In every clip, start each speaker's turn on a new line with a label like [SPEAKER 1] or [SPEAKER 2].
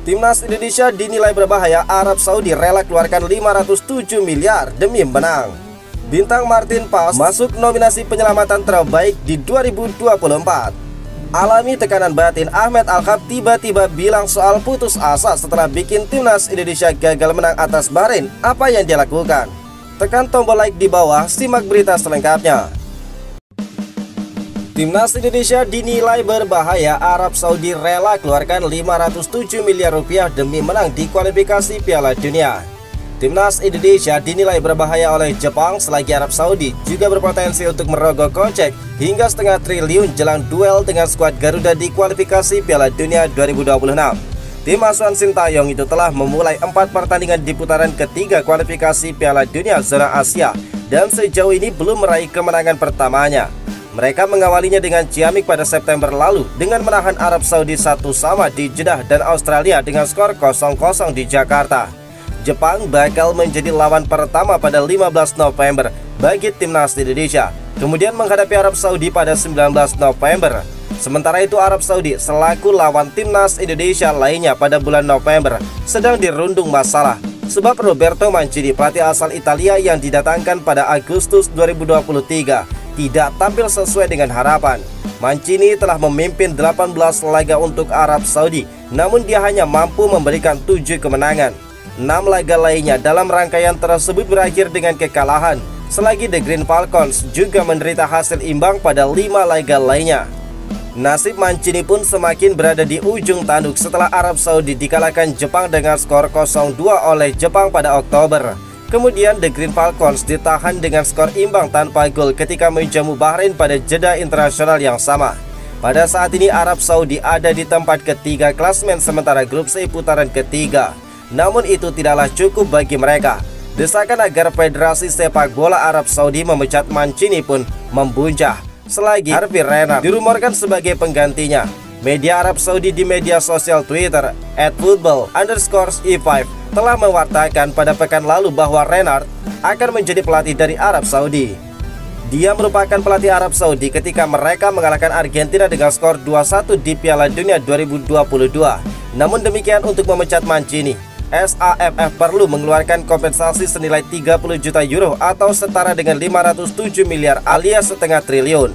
[SPEAKER 1] Timnas Indonesia dinilai berbahaya, Arab Saudi rela keluarkan 507 miliar demi menang. Bintang Martin Paes masuk nominasi penyelamatan terbaik di 2024. Alami tekanan batin, Ahmed Alkaf tiba-tiba bilang soal putus asa setelah bikin Timnas Indonesia gagal menang atas Bahrain. Apa yang dia lakukan? Tekan tombol like di bawah, simak berita selengkapnya. Timnas Indonesia dinilai berbahaya, Arab Saudi rela keluarkan 507 miliar rupiah demi menang di kualifikasi Piala Dunia. Timnas Indonesia dinilai berbahaya oleh Jepang selagi Arab Saudi juga berpotensi untuk merogoh kocek hingga setengah triliun jelang duel dengan skuad Garuda di kualifikasi Piala Dunia 2026. Tim asuhan Sintayong itu telah memulai 4 pertandingan di putaran ketiga kualifikasi Piala Dunia zona Asia dan sejauh ini belum meraih kemenangan pertamanya. Mereka mengawalinya dengan ciamik pada September lalu dengan menahan Arab Saudi 1-1 di Jeddah dan Australia dengan skor 0-0 di Jakarta. Jepang bakal menjadi lawan pertama pada 15 November bagi Timnas Indonesia, kemudian menghadapi Arab Saudi pada 19 November. Sementara itu Arab Saudi selaku lawan Timnas Indonesia lainnya pada bulan November sedang dirundung masalah sebab Roberto Mancini, pelatih asal Italia yang didatangkan pada Agustus 2023, tidak tampil sesuai dengan harapan. Mancini telah memimpin 18 laga untuk Arab Saudi, namun dia hanya mampu memberikan 7 kemenangan. 6 laga lainnya dalam rangkaian tersebut berakhir dengan kekalahan, selagi The Green Falcons juga menderita hasil imbang pada 5 laga lainnya. Nasib Mancini pun semakin berada di ujung tanduk setelah Arab Saudi dikalahkan Jepang dengan skor 0-2 oleh Jepang pada Oktober. Kemudian The Green Falcons ditahan dengan skor imbang tanpa gol ketika menjamu Bahrain pada jeda internasional yang sama. Pada saat ini Arab Saudi ada di tempat ketiga klasemen sementara grup C putaran ketiga. Namun itu tidaklah cukup bagi mereka. Desakan agar Federasi Sepak Bola Arab Saudi memecat Mancini pun membuncah, selagi Harvey Renard dirumorkan sebagai penggantinya. Media Arab Saudi di media sosial Twitter @football_e5 telah mewartakan pada pekan lalu bahwa Renard akan menjadi pelatih dari Arab Saudi. Dia merupakan pelatih Arab Saudi ketika mereka mengalahkan Argentina dengan skor 2-1 di Piala Dunia 2022. Namun demikian, untuk memecat Mancini, SAFF perlu mengeluarkan kompensasi senilai 30 juta euro atau setara dengan 507 miliar alias setengah triliun.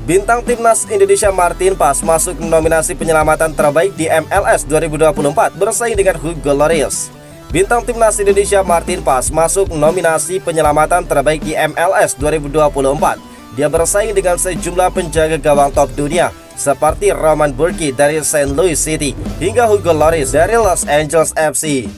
[SPEAKER 1] Bintang Timnas Indonesia Martin Paes masuk nominasi penyelamatan terbaik di MLS 2024 bersaing dengan Hugo Lloris. Bintang Timnas Indonesia Martin Paes masuk nominasi penyelamatan terbaik di MLS 2024. Dia bersaing dengan sejumlah penjaga gawang top dunia seperti Roman Bürki dari St. Louis City hingga Hugo Lloris dari Los Angeles FC.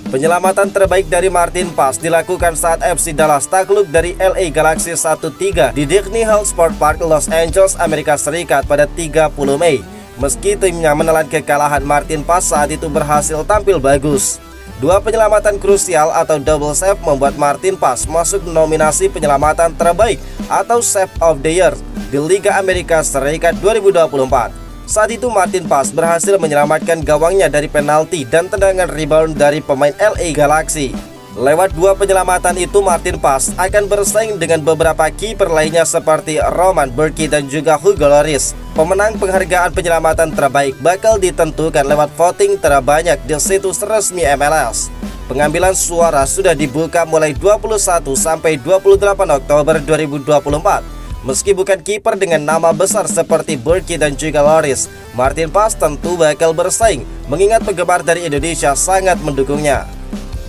[SPEAKER 1] Penyelamatan terbaik dari Martin Paes dilakukan saat FC Dallas takluk dari LA Galaxy 1-3 di Disney World Sport Park, Los Angeles, Amerika Serikat pada 30 Mei. Meski timnya menelan kekalahan, Martin Paes saat itu berhasil tampil bagus. 2 penyelamatan krusial atau double save membuat Martin Paes masuk nominasi penyelamatan terbaik atau Save of the Year di Liga Amerika Serikat 2024. Saat itu Martin Paes berhasil menyelamatkan gawangnya dari penalti dan tendangan rebound dari pemain LA Galaxy. Lewat 2 penyelamatan itu, Martin Paes akan bersaing dengan beberapa kiper lainnya seperti Roman Bürki dan juga Hugo Lloris. Pemenang penghargaan penyelamatan terbaik bakal ditentukan lewat voting terbanyak di situs resmi MLS. Pengambilan suara sudah dibuka mulai 21 sampai 28 Oktober 2024. Meski bukan kiper dengan nama besar seperti Bürki dan juga Lloris, Martin Paes tentu bakal bersaing mengingat penggemar dari Indonesia sangat mendukungnya.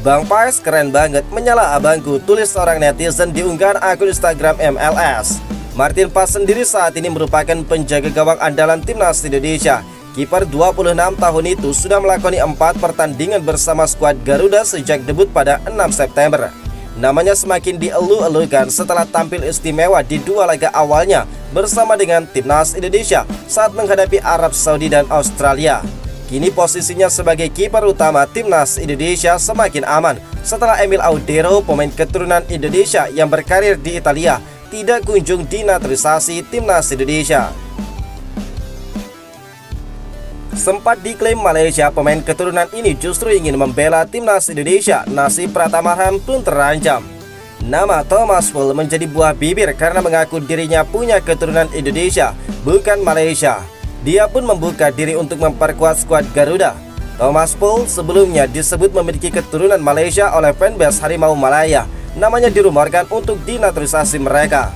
[SPEAKER 1] Bang Paes keren banget, menyala abangku, tulis seorang netizen di unggahan akun Instagram MLS. Martin Paes sendiri saat ini merupakan penjaga gawang andalan Timnas Indonesia. Kiper 26 tahun itu sudah melakoni 4 pertandingan bersama skuad Garuda sejak debut pada 6 September. Namanya semakin dielu-elukan setelah tampil istimewa di 2 laga awalnya bersama dengan Timnas Indonesia saat menghadapi Arab Saudi dan Australia. Kini posisinya sebagai kiper utama Timnas Indonesia semakin aman setelah Emil Audero, pemain keturunan Indonesia yang berkarir di Italia, tidak kunjung dinaturalisasi Timnas Indonesia. Sempat diklaim Malaysia, pemain keturunan ini justru ingin membela Timnas Indonesia. Nasib Pratamahan pun terancam. Nama Thomas Mull menjadi buah bibir karena mengaku dirinya punya keturunan Indonesia, bukan Malaysia. Dia pun membuka diri untuk memperkuat skuad Garuda. Thomas Pool sebelumnya disebut memiliki keturunan Malaysia oleh fanbase Harimau Malaya. Namanya dirumorkan untuk dinaturalisasi mereka.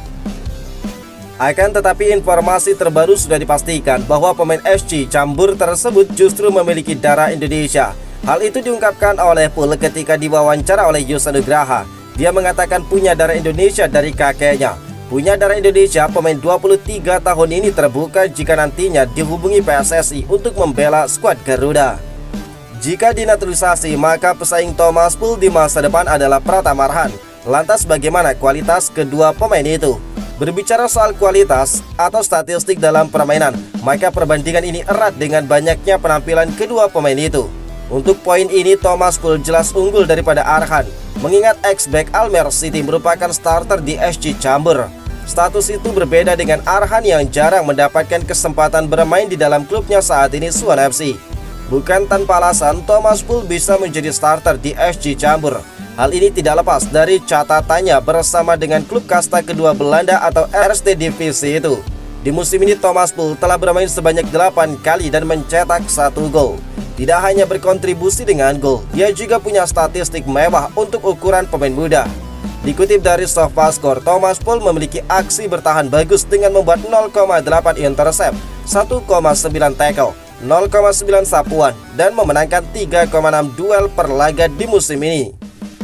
[SPEAKER 1] Akan tetapi informasi terbaru sudah dipastikan bahwa pemain SC Campur tersebut justru memiliki darah Indonesia. Hal itu diungkapkan oleh Pool ketika diwawancara oleh Yus Nugraha. Dia mengatakan punya darah Indonesia dari kakeknya. Punya darah Indonesia, pemain 23 tahun ini terbuka jika nantinya dihubungi PSSI untuk membela skuad Garuda. Jika dinaturalisasi, maka pesaing Thomas Pool di masa depan adalah Pratama Arhan. Lantas bagaimana kualitas kedua pemain itu? Berbicara soal kualitas atau statistik dalam permainan, maka perbandingan ini erat dengan banyaknya penampilan kedua pemain itu. Untuk poin ini, Thomas Pool jelas unggul daripada Arhan, mengingat ex-back Almer City merupakan starter di SC Campur. Status itu berbeda dengan Arhan yang jarang mendapatkan kesempatan bermain di dalam klubnya saat ini, Suwon FC. Bukan tanpa alasan, Thomas Pool bisa menjadi starter di SC Campur. Hal ini tidak lepas dari catatannya bersama dengan klub kasta kedua Belanda atau Eerste Divisie itu. Di musim ini, Thomas Pool telah bermain sebanyak 8 kali dan mencetak 1 gol. Tidak hanya berkontribusi dengan gol, dia juga punya statistik mewah untuk ukuran pemain muda. Dikutip dari SofaScore, Thomas Pool memiliki aksi bertahan bagus dengan membuat 0,8 intercept, 1,9 tackle, 0,9 sapuan, dan memenangkan 3,6 duel per laga di musim ini.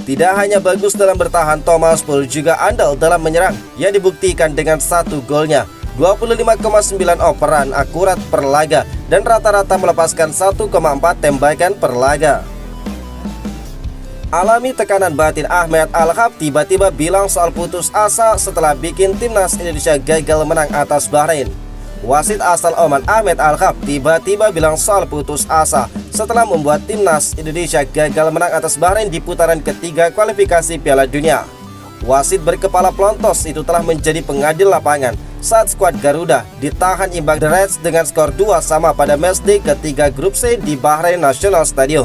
[SPEAKER 1] Tidak hanya bagus dalam bertahan, Thomas Pool juga andal dalam menyerang, yang dibuktikan dengan 1 golnya, 25,9 operan akurat per laga, dan rata-rata melepaskan 1,4 tembakan per laga. Alami tekanan batin, Ahmed Al-Khaf tiba-tiba bilang soal putus asa setelah bikin timnas Indonesia gagal menang atas Bahrain. Wasit asal Oman Ahmed Al-Khaf tiba-tiba bilang soal putus asa setelah membuat timnas Indonesia gagal menang atas Bahrain di putaran ketiga kualifikasi Piala Dunia. Wasit berkepala pelontos itu telah menjadi pengadil lapangan saat skuad Garuda ditahan imbang The Reds dengan skor 2-2 pada matchday ketiga grup C di Bahrain National Stadium.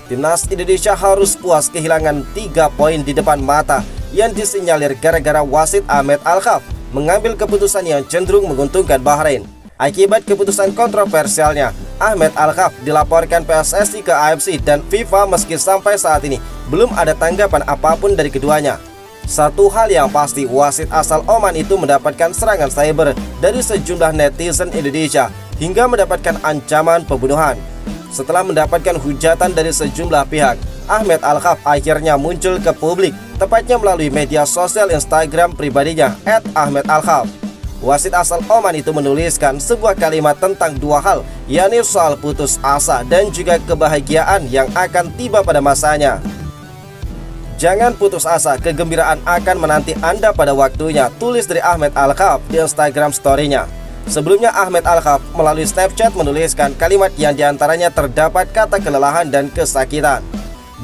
[SPEAKER 1] Timnas Indonesia harus puas kehilangan 3 poin di depan mata yang disinyalir gara-gara wasit Ahmed Al-Khaf mengambil keputusan yang cenderung menguntungkan Bahrain. Akibat keputusan kontroversialnya, Ahmed Al-Khaf dilaporkan PSSI ke AFC dan FIFA meski sampai saat ini belum ada tanggapan apapun dari keduanya. Satu hal yang pasti, wasit asal Oman itu mendapatkan serangan cyber dari sejumlah netizen Indonesia hingga mendapatkan ancaman pembunuhan. Setelah mendapatkan hujatan dari sejumlah pihak, Ahmed Al-Khaf akhirnya muncul ke publik, tepatnya melalui media sosial Instagram pribadinya @ahmedalkhaf. Wasit asal Oman itu menuliskan sebuah kalimat tentang 2 hal, yakni soal putus asa dan juga kebahagiaan yang akan tiba pada masanya. Jangan putus asa, kegembiraan akan menanti Anda pada waktunya, tulis dari Ahmed Al-Khaf di Instagram story-nya. Sebelumnya Ahmed Al-Khaf melalui Snapchat menuliskan kalimat yang diantaranya terdapat kata kelelahan dan kesakitan.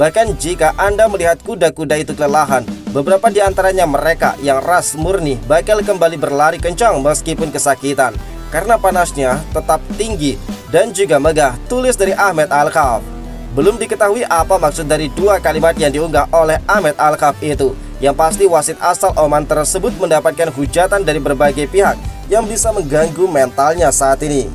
[SPEAKER 1] Bahkan jika Anda melihat kuda-kuda itu kelelahan, beberapa di antaranya mereka yang ras murni bakal kembali berlari kencang meskipun kesakitan, karena panasnya tetap tinggi dan juga megah, tulis dari Ahmed Al-Khaf. Belum diketahui apa maksud dari 2 kalimat yang diunggah oleh Ahmed Al-Khaf itu. Yang pasti wasit asal Oman tersebut mendapatkan hujatan dari berbagai pihak yang bisa mengganggu mentalnya saat ini.